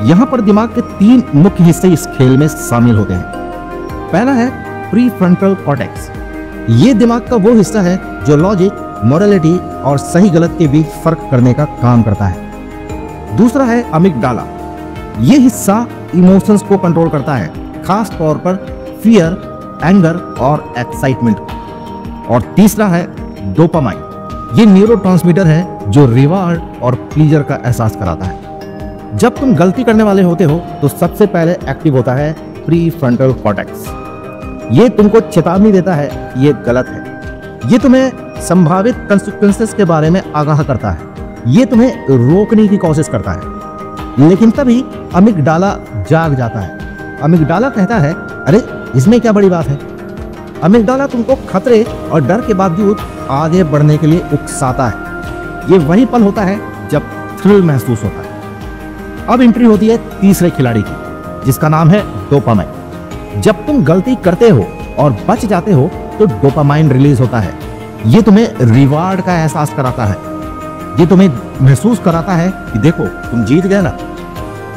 यहाँ पर दिमाग के 3 मुख्य हिस्से इस खेल में शामिल होते हैं। पहला है प्रीफ्रंटल कॉर्टेक्स। ये दिमाग का वो हिस्सा है जो लॉजिक, मोरालिटी और सही गलत के बीच फर्क करने का काम करता है। दूसरा है अमिगडाला। ये हिस्सा इमोशंस को कंट्रोल करता है, खास तौर पर फियर, एंगर और एक्साइटमेंट। और तीसरा है डोपामाइन। ये न्यूरोट्रांसमीटर है जो रिवार्ड और प्लीजर का एहसास कराता है। जब तुम गलती करने वाले होते हो तो सबसे पहले एक्टिव होता है प्रीफ्रंटल कॉर्टेक्स। ये तुमको चेतावनी देता है ये गलत है। ये तुम्हें संभावित कंसिक्वेंसेस के बारे में आगाह करता है। ये तुम्हें रोकने की कोशिश करता है। लेकिन तभी अमिगडाला जाग जाता है। अमिगडाला कहता है, अरे इसमें क्या बड़ी बात है। अमिगडाला तुमको खतरे और डर के बावजूद आगे बढ़ने के लिए उकसाता है। ये वही पल होता है जब थ्रिल महसूस होता है। अब एंट्री होती है तीसरे खिलाड़ी की, जिसका नाम है डोपामाइन। जब तुम गलती करते हो और बच जाते हो तो डोपामाइन रिलीज होता है। ये तुम्हें रिवार्ड का एहसास कराता है। ये तुम्हें महसूस कराता है कि देखो तुम जीत गए ना।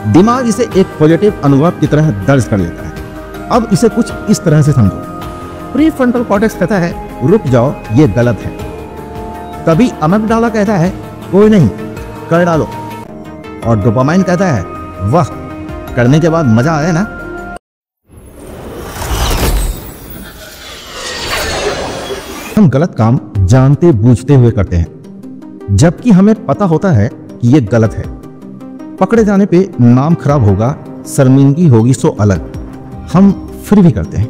दिमाग इसे एक पॉजिटिव अनुभव की तरह दर्ज कर लेता है। अब इसे कुछ इस तरह से समझो। प्रीफ्रंटल कॉर्टेक्स कहता है, रुक जाओ, ये गलत है। तभी अमिगडाला कहता है, कोई नहीं, कर डालो। और डोपामाइन कहता है, वाह, करने के बाद मजा आया ना। हम गलत काम जानते बूझते हुए करते हैं, जबकि हमें पता होता है कि ये गलत है। पकड़े जाने पे नाम खराब होगा, शर्मिंदगी होगी सो अलग, हम फिर भी करते हैं।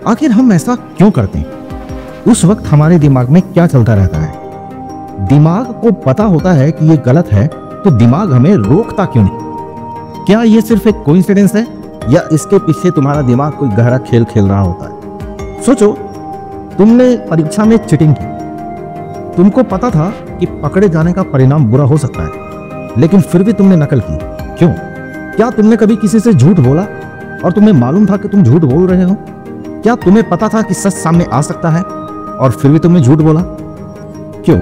आखिर हम ऐसा क्यों करते हैं? उस वक्त हमारे दिमाग में क्या चलता रहता है? दिमाग को पता होता है कि ये गलत है, तो दिमाग हमें रोकता क्यों नहीं? क्या ये सिर्फ एक कोइंसिडेंस है या इसके पीछे तुम्हारा दिमाग कोई गहरा खेल खेल रहा होता है? सोचो, तुमने परीक्षा में चीटिंग की। तुमको पता था कि पकड़े जाने का परिणाम बुरा हो सकता है, लेकिन फिर भी तुमने नकल की। क्यों? क्या तुमने कभी किसी से झूठ बोला और तुम्हें मालूम था कि तुम झूठ बोल रहे हो? क्या तुम्हें पता था कि सच सामने आ सकता है और फिर भी तुमने झूठ बोला? क्यों?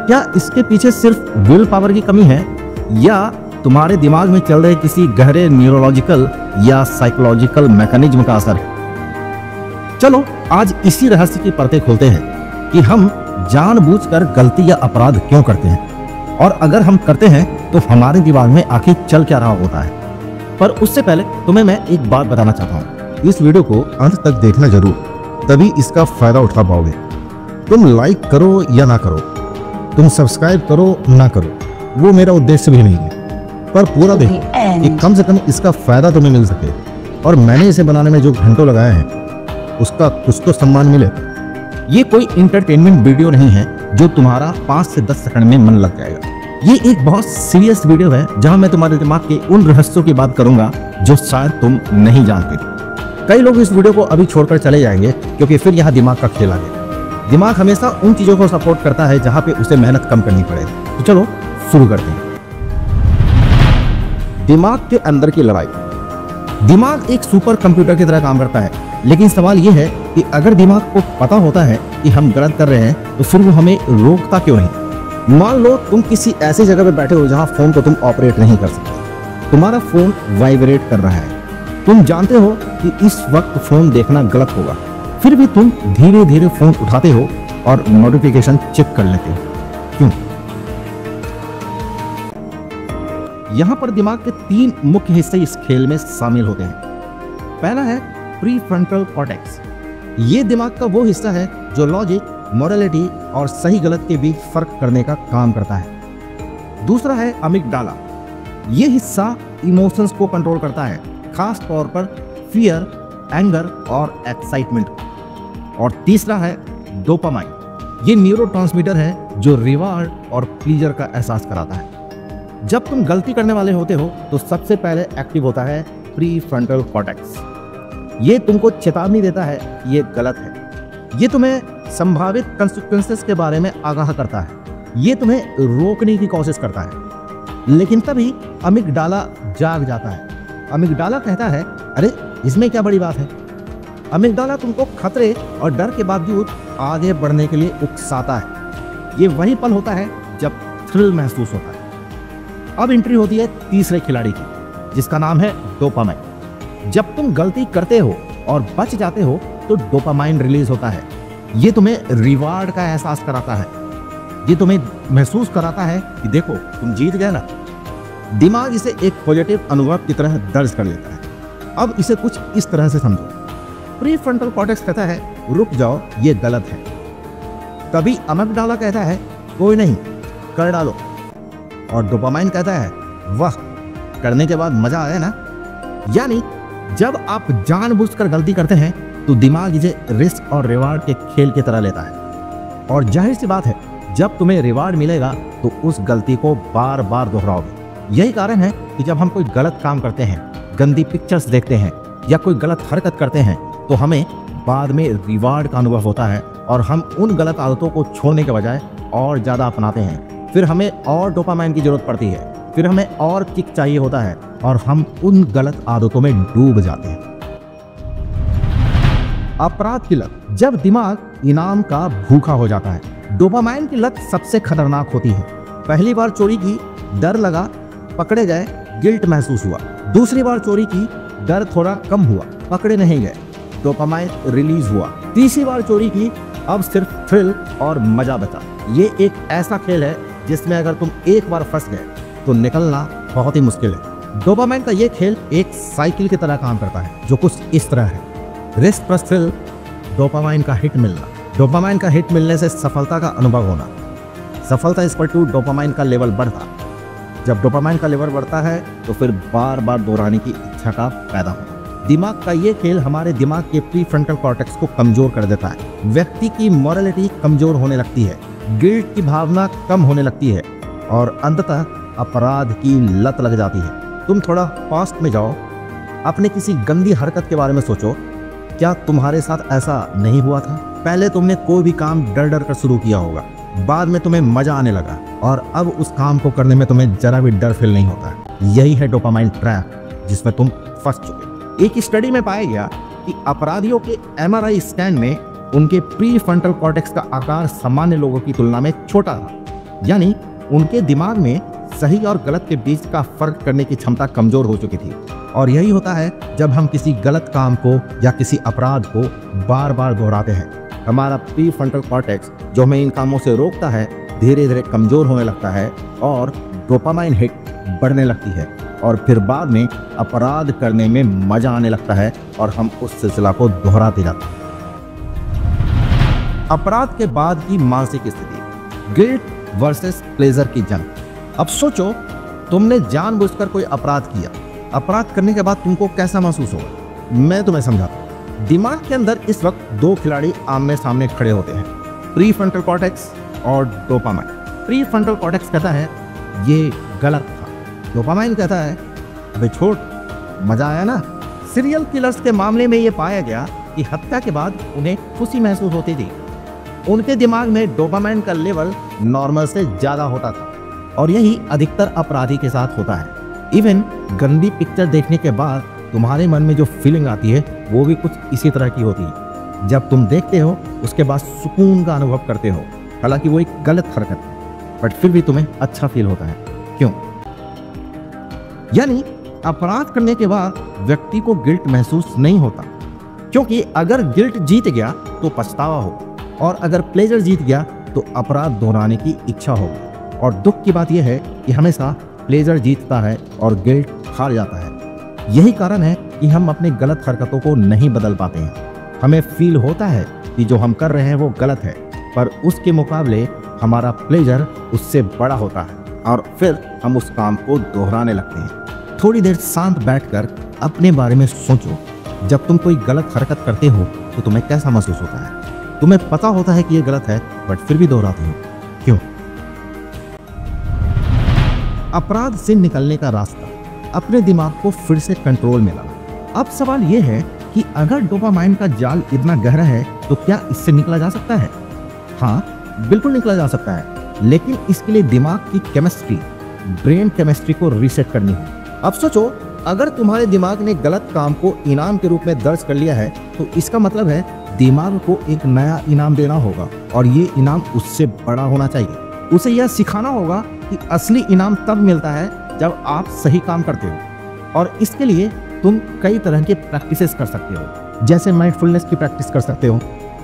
क्या इसके पीछे सिर्फ विल पावर की कमी है या तुम्हारे दिमाग में चल रहे किसी गहरे न्यूरोलॉजिकल या साइकोलॉजिकल मैकेनिज्म का असर है? चलो आज इसी रहस्य की परतें खोलते हैं कि हम जानबूझकर गलती या अपराध क्यों करते हैं, और अगर हम करते हैं तो हमारे दिमाग में आखिर चल क्या रहा होता है। पर उससे पहले तुम्हें मैं एक बात बताना चाहता हूँ। इस वीडियो को अंत तक देखना जरूर, तभी इसका फायदा उठा पाओगे। तुम लाइक करो या ना करो, तुम सब्सक्राइब करो ना करो, वो मेरा उद्देश्य भी नहीं है, पर पूरा देखो कि कम से कम इसका फायदा तुम्हें मिल सके और मैंने इसे बनाने में जो घंटों लगाए हैं उसका कुछ तो सम्मान मिले। ये कोई इंटरटेनमेंट वीडियो नहीं है जो तुम्हारा 5 से 10 सेकंड में मन लग जाएगा। ये एक बहुत सीरियस वीडियो है जहां मैं तुम्हारे दिमाग के उन रहस्यों की बात करूंगा जो शायद तुम नहीं जानते थे। कई लोग इस वीडियो को अभी छोड़कर चले जाएंगे क्योंकि फिर यहाँ दिमाग का खेल आ गया। दिमाग हमेशा उन चीजों को सपोर्ट करता है जहां पे उसे मेहनत कम करनी पड़े। तो चलो शुरू करते हैं। दिमाग के अंदर की लड़ाई। दिमाग एक सुपर कंप्यूटर की तरह काम करता है, लेकिन सवाल यह है कि अगर दिमाग को पता होता है कि हम गलत कर रहे हैं तो फिर वो हमें रोकता क्यों नहीं? मान लो तुम किसी ऐसी जगह पे बैठे हो जहां फोन को तुम ऑपरेट नहीं कर सकते। तुम्हारा फोन वाइब्रेट कर रहा है। तुम जानते हो कि इस वक्त फोन देखना गलत होगा, फिर भी तुम धीरे धीरे फोन उठाते हो और नोटिफिकेशन चेक कर लेते हो। क्यों? यहां पर दिमाग के 3 मुख्य हिस्से इस खेल में शामिल होते हैं। पहला है प्रीफ्रंटल कॉर्टेक्स। ये दिमाग का वो हिस्सा है जो लॉजिक, मोरालिटी और सही गलत के बीच फर्क करने का काम करता है। दूसरा है अमिगडाला। ये हिस्सा इमोशंस को कंट्रोल करता है, खास तौर पर फियर, एंगर और एक्साइटमेंट। और तीसरा है डोपामाइन। ये न्यूरोट्रांसमीटर है जो रिवार्ड और प्लीजर का एहसास कराता है। जब तुम गलती करने वाले होते हो तो सबसे पहले एक्टिव होता है प्रीफ्रंटल कॉर्टेक्स। ये तुमको चेतावनी देता है ये गलत है। ये तुम्हें संभावित कंसिक्वेंसेस के बारे में आगाह करता है। ये तुम्हें रोकने की कोशिश करता है। लेकिन तभी अमिगडाला जाग जाता है। अमिगडाला कहता है, अरे इसमें क्या बड़ी बात है। अमिगडाला तुमको खतरे और डर के बावजूद आगे बढ़ने के लिए उकसाता है। ये वही पल होता है जब थ्रिल महसूस होता है। अब एंट्री होती है तीसरे खिलाड़ी की, जिसका नाम है डोपामाइन। जब तुम गलती करते हो और बच जाते हो तो डोपामाइन रिलीज होता है। ये तुम्हें रिवार्ड का एहसास कराता है, ये तुम्हें महसूस कराता है कि देखो तुम जीत गए ना। दिमाग इसे एक पॉजिटिव अनुभव की तरह दर्ज कर लेता है। अब इसे कुछ इस तरह से समझो। प्रीफ्रंटल कॉर्टेक्स कहता है रुक जाओ, ये गलत है। तभी अमिगडाला कहता है कोई नहीं, कर डालो। और डोपामाइन कहता है वाह, करने के बाद मजा आया ना। यानी जब आप जानबूझकर गलती करते हैं तो दिमाग इसे रिस्क और रिवार्ड के खेल की तरह लेता है। और जाहिर सी बात है, जब तुम्हें रिवार्ड मिलेगा तो उस गलती को बार बार दोहराओगे। यही कारण है कि जब हम कोई गलत काम करते हैं, गंदी पिक्चर्स देखते हैं या कोई गलत हरकत करते हैं तो हमें बाद में रिवार्ड का अनुभव होता है और हम उन गलत आदतों को छोड़ने के बजाय और ज़्यादा अपनाते हैं। फिर हमें और डोपामाइन की जरूरत पड़ती है, फिर हमें और किक चाहिए होता है और हम उन गलत आदतों में डूब जाते हैं। अपराध की लत। जब दिमाग इनाम का भूखा हो जाता है, डोपामाइन की लत सबसे खतरनाक होती है। पहली बार चोरी की, डर लगा, पकड़े गए, गिल्ट महसूस हुआ। दूसरी बार चोरी की, डर थोड़ा कम हुआ, पकड़े नहीं गए, डोपामाइन रिलीज हुआ। तीसरी बार चोरी की, अब सिर्फ थ्रिल और मजा बचा। ये एक ऐसा खेल है जिसमें अगर तुम एक बार फंस गए तो निकलना बहुत ही मुश्किल है। डोपामाइन का ये खेल एक साइकिल की तरह काम करता है जो कुछ इस तरह है। रिस्क प्लस थ्रिल, डोपामाइन का हिट मिलना। डोपामाइन का हिट मिलने से सफलता का अनुभव होना। सफलता इक्वल टू डोपामाइन का लेवल बढ़ता। जब डोपामाइन का लेवल बढ़ता है तो फिर बार बार दोहराने की इच्छा का पैदा होता है। दिमाग का ये खेल हमारे दिमाग के प्रीफ्रंटल कॉर्टेक्स को कमजोर कर देता है। व्यक्ति की मॉरलिटी कमजोर होने लगती है, गिल्ट की भावना कम होने लगती है और अंततः अपराध की लत लग जाती है। तुम थोड़ा पास्ट में जाओ, अपने किसी गंदी हरकत के बारे में सोचो। क्या तुम्हारे साथ ऐसा नहीं हुआ था? पहले तुमने कोई भी काम डर डर कर शुरू किया होगा, बाद में तुम्हें मजा आने लगा और अब उस काम को करने में तुम्हें जरा भी डर फील नहीं होता। यही है डोपामाइन ट्रैप जिसमें तुम फंस चुके। एक स्टडी में पाया गया कि अपराधियों के MRI स्कैन में उनके प्रीफ्रंटल कॉर्टेक्स का आकार सामान्य लोगों की तुलना में छोटा था। यानी उनके दिमाग में सही और गलत के बीच का फर्क करने की क्षमता कमजोर हो चुकी थी। और यही होता है जब हम किसी गलत काम को या किसी अपराध को बार बार दोहराते हैं। हमारा प्रीफ्रंटल कॉर्टेक्स जो हमें इन कामों से रोकता है धीरे धीरे कमजोर होने लगता है और डोपामाइन हिट बढ़ने लगती है और फिर बाद में अपराध करने में मजा आने लगता है और हम उस सिलसिला को दोहराते जाते हैं। अपराध के बाद की मानसिक स्थिति, गिल्ट वर्सेस प्लेजर की जंग। अब सोचो, तुमने जानबूझकर कोई अपराध किया। अपराध करने के बाद तुमको कैसा महसूस होगा? मैं तुम्हें समझाता हूं। दिमाग के अंदर इस वक्त दो खिलाड़ी आमने सामने खड़े होते हैं, प्रीफ्रंटल कॉर्टेक्स और डोपामाइन। प्रीफ्रंटल कॉर्टेक्स कहता है ये गलत था, डोपामाइन कहता है अबे छोड़, मजा आया ना। सीरियल किलर्स के मामले में यह पाया गया कि हत्या के बाद उन्हें खुशी महसूस होती थी। उनके दिमाग में डोपामाइन का लेवल नॉर्मल से ज्यादा होता था और यही अधिकतर अपराधी के साथ होता है। इवन गंदी पिक्चर देखने के बाद तुम्हारे मन में जो फीलिंग आती है वो भी कुछ इसी तरह की होती है। जब तुम देखते हो उसके बाद सुकून का अनुभव करते हो, हालांकि वो एक गलत हरकत है बट फिर भी तुम्हें अच्छा फील होता है। क्यों? यानी अपराध करने के बाद व्यक्ति को गिल्ट महसूस नहीं होता, क्योंकि अगर गिल्ट जीत गया तो पछतावा होगा और अगर प्लेजर जीत गया तो अपराध दोहराने की इच्छा होगी। और दुख की बात यह है कि हमेशा प्लेजर जीतता है और गिल्ट हार जाता है। यही कारण है कि हम अपने गलत हरकतों को नहीं बदल पाते हैं। हमें फील होता है कि जो हम कर रहे हैं वो गलत है, पर उसके मुकाबले हमारा प्लेजर उससे बड़ा होता है और फिर हम उस काम को दोहराने लगते हैं। थोड़ी देर शांत बैठकर अपने बारे में सोचो, जब तुम कोई गलत हरकत करते हो तो तुम्हें कैसा महसूस होता है? तुम्हें पता होता है कि ये गलत है बट फिर भी दोहराते हो, क्यों? अपराध से निकलने का रास्ता, अपने दिमाग को फिर से कंट्रोल में लाना। अब सवाल यह है कि अगर डोपामाइन का जाल इतना गहरा है तो क्या इससे निकला जा सकता है? हाँ, बिल्कुल निकला जा सकता है, लेकिन इसके लिए दिमाग की केमिस्ट्री, ब्रेन केमिस्ट्री को रीसेट करनी है। अब सोचो, अगर तुम्हारे दिमाग ने गलत काम को इनाम के रूप में दर्ज कर लिया है तो इसका मतलब है दिमाग को एक नया इनाम देना होगा और ये इनाम उससे बड़ा होना चाहिए। उसे यह सिखाना होगा कि असली इनाम तब मिलता है जब आप सही काम करते हो। और इसके लिए तुम कई तरह के प्रैक्टिसेस कर सकते हो, जैसे माइंडफुलनेस की प्रैक्टिस कर सकते हो,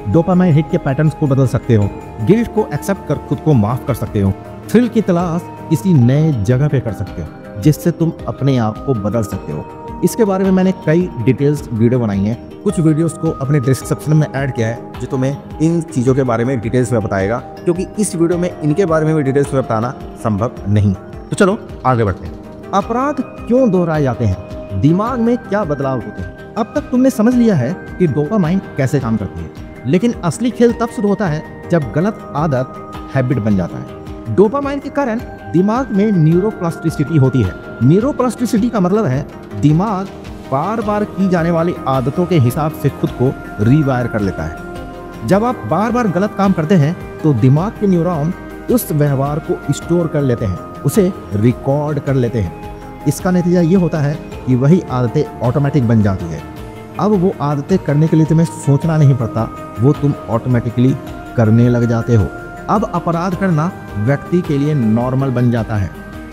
डोपामाइन हिट के पैटर्न्स को बदल सकते हो, गिल्ट को एक्सेप्ट कर खुद को माफ कर सकते हो, थ्रिल की तलाश किसी नए जगह पे कर सकते हो जिससे तुम अपने आप को बदल सकते हो। इसके बारे में मैंने कई डिटेल्स वीडियो बनाई हैं, कुछ वीडियोस को अपने डिस्क्रिप्शन में ऐड किया है जो तुम्हें इन चीज़ों के बारे में डिटेल्स में बताएगा, क्योंकि इस वीडियो में इनके बारे में भी डिटेल्स में बताना संभव नहीं। तो चलो आगे बढ़ते हैं। अपराध क्यों दोहराए जाते हैं, दिमाग में क्या बदलाव होते हैं। अब तक तुमने समझ लिया है कि डोपामाइन कैसे काम करती है, लेकिन असली खेल तब शुरू होता है जब गलत आदत हैबिट बन जाता है। डोपामाइन के कारण दिमाग में न्यूरोप्लास्टिसिटी होती है। न्यूरोप्लास्टिसिटी का मतलब है दिमाग बार बार की जाने वाली आदतों के हिसाब से खुद को रीवायर कर लेता है। जब आप बार बार गलत काम करते हैं तो दिमाग के न्यूरॉन उस व्यवहार को स्टोर कर लेते हैं, उसे रिकॉर्ड कर लेते हैं। इसका नतीजा ये होता है कि वही आदतें ऑटोमेटिक बन जाती है। अब वो आदतें करने के लिए तुम्हें सोचना नहीं पड़ता, वो तुम ऑटोमेटिकली करने लग जाते हो। अब अपराध करना व्यक्ति के लिए नॉर्मल बन जाता है।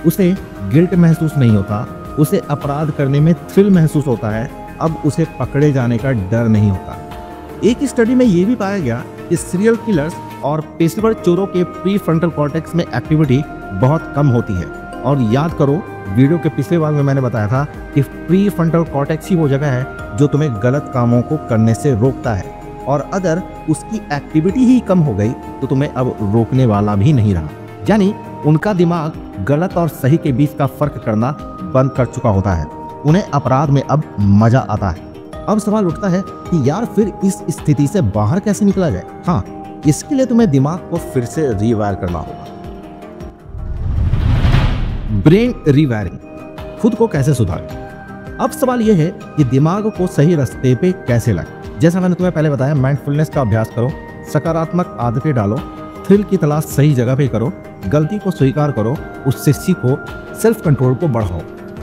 उसे गिल्ट महसूस नहीं होता, उसे अपराध करने में थ्रिल महसूस होता है। अब उसे पकड़े जाने का डर नहीं होता। एक स्टडी में ये भी पाया गया कि सीरियल किलर्स और पेशेवर चोरों के प्री फ्रंटल कॉर्टेक्स में एक्टिविटी बहुत कम होती है। और याद करो, वीडियो के पिछले भाग में मैंने बताया था कि प्री फ्रंटल कॉर्टेक्स ही वो जगह है जो तुम्हें गलत कामों को करने से रोकता है, और अगर उसकी एक्टिविटी ही कम हो गई तो तुम्हें अब रोकने वाला भी नहीं रहा। यानी उनका दिमाग गलत और सही के बीच का फर्क करना बंद कर चुका होता है। उन्हें अपराध में अब मजा आता है। अब सवाल उठता है कि यार फिर इस स्थिति से बाहर कैसे निकला जाए। हाँ, इसके लिए तुम्हें दिमाग को फिर से रीवायर करना होगा। ब्रेन रीवायरिंग, खुद को कैसे सुधारें। अब सवाल यह है कि दिमाग को सही रास्ते पे कैसे लाएं। जैसा मैंने तुम्हें पहले बताया, माइंडफुलनेस का अभ्यास करो, सकारात्मक आदतें डालो, थ्रिल की तलाश सही जगह पे करो, गलती को स्वीकार करो, उससे सीखो, सेल्फ कंट्रोल को बढ़ाओ।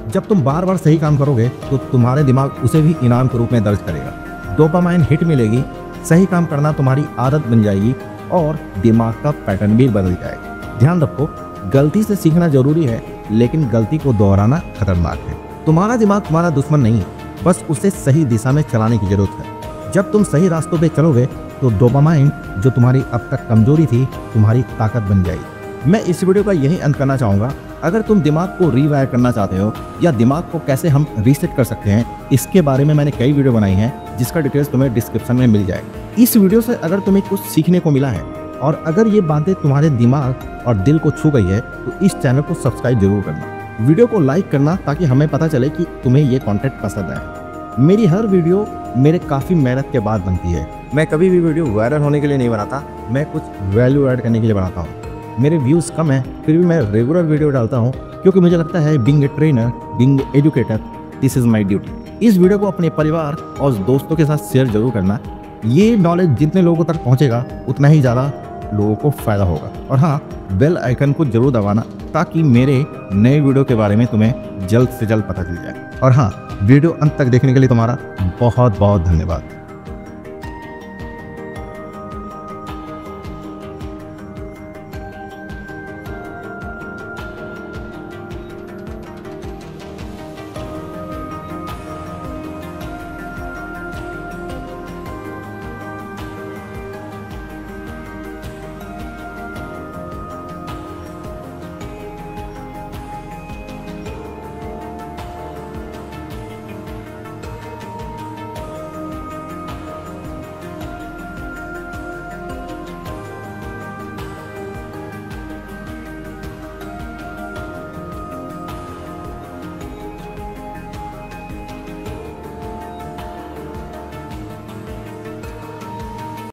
जब तुम बार बार सही काम करोगे तो तुम्हारे दिमाग उसे भी इनाम के रूप में दर्ज करेगा। डोपामाइन हिट मिलेगी, सही काम करना तुम्हारी आदत बन जाएगी और दिमाग का पैटर्न भी बदल जाएगा। ध्यान रखो, गलती से सीखना जरूरी है, लेकिन गलती को दोहराना खतरनाक है। तुम्हारा दिमाग तुम्हारा दुश्मन नहीं है, बस उसे सही दिशा में चलाने की जरूरत है। जब तुम सही रास्तों पे चलोगे तो डोपामाइन, जो तुम्हारी अब तक कमजोरी थी, तुम्हारी ताकत बन जाएगी। मैं इस वीडियो का यही अंत करना चाहूँगा। अगर तुम दिमाग को रीवायर करना चाहते हो या दिमाग को कैसे हम रीसेट कर सकते हैं, इसके बारे में मैंने कई वीडियो बनाई हैं, जिसका डिटेल्स तुम्हें डिस्क्रिप्शन में मिल जाएगा। इस वीडियो से अगर तुम्हें कुछ सीखने को मिला है और अगर ये बातें तुम्हारे दिमाग और दिल को छू गई है तो इस चैनल को सब्सक्राइब जरूर करना, वीडियो को लाइक करना, ताकि हमें पता चले कि तुम्हें ये कंटेंट पसंद आए। मेरी हर वीडियो मेरे काफ़ी मेहनत के बाद बनती है। मैं कभी भी वीडियो वायरल होने के लिए नहीं बनाता, मैं कुछ वैल्यू ऐड करने के लिए बनाता हूँ। मेरे व्यूज़ कम है, फिर भी मैं रेगुलर वीडियो डालता हूँ, क्योंकि मुझे लगता है being a trainer, being a educator, this is my duty. इस वीडियो को अपने परिवार और दोस्तों के साथ शेयर जरूर करना। ये नॉलेज जितने लोगों तक पहुँचेगा उतना ही ज़्यादा लोगों को फ़ायदा होगा। और हाँ, बेल आइकन को जरूर दबाना, ताकि मेरे नए वीडियो के बारे में तुम्हें जल्द से जल्द पता चल जाए। और हाँ, वीडियो अंत तक देखने के लिए तुम्हारा बहुत बहुत धन्यवाद।